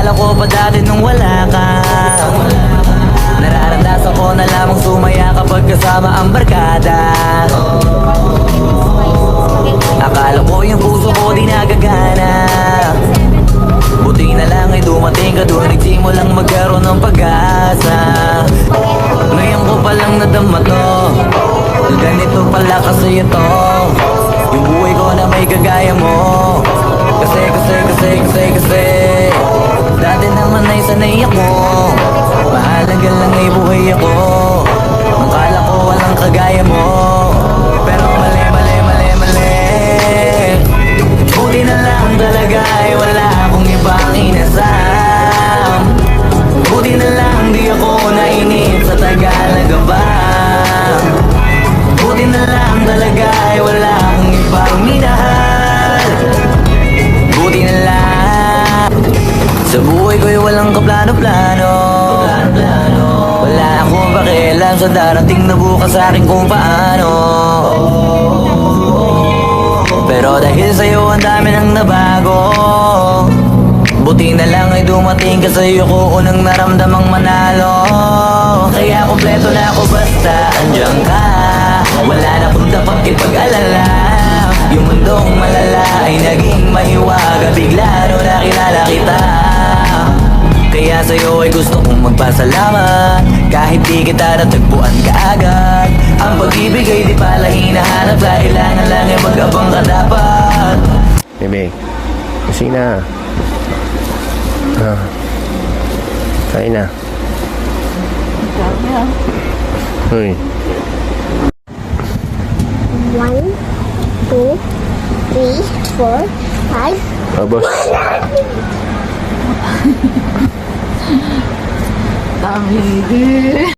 Akala ko pa dati nung wala ka, nararanasan ko na lamang sumaya kapag kasama ang barkada. Akala ko yung puso ko di nagagana, buti na lang ay dumating ka doon, nagsimulang magkaroon ng pag-asa. Ngayon ko palang nadama to, ganito pala kasi ito, yung buhay ko na may kagaya mo. Kasi dati naman ay sanay ako, mahalaga lang ay buhay ako. Akala ko walang kagaya mo, pero mali. Buti na lang talaga ay wala akong ibang inasam. Buti na lang di ako nainip sa Tagalaga ba. Buti na lang talaga ay wala akong ibang minahal. Buti na lang sa buhay ko'y walang kaplano-plano. Wala akong pakialam sa darating na bukas sa akin kung paano. Pero dahil sa'yo ang dami nang nabago, buti na lang ay dumating ka, sa'yo ko unang naramdamang manalo. Kaya kompleto na ako basta andyan ka, wala na akong dapat ipag-alala. Yung mundong malala ay naging mahiwaga, bigla nung nakilala kita. Kaya sa'yo ay gusto kong magpasalamat, kahit di kita natagpuan kaagad. Ang pag-ibig ay di pala hinahanap, kailangan lang ay mag-abang ka dapat. Bebe, kasi na. Kain na. Uy. 1, 2, 3, 4, 5. Tapos. Dami.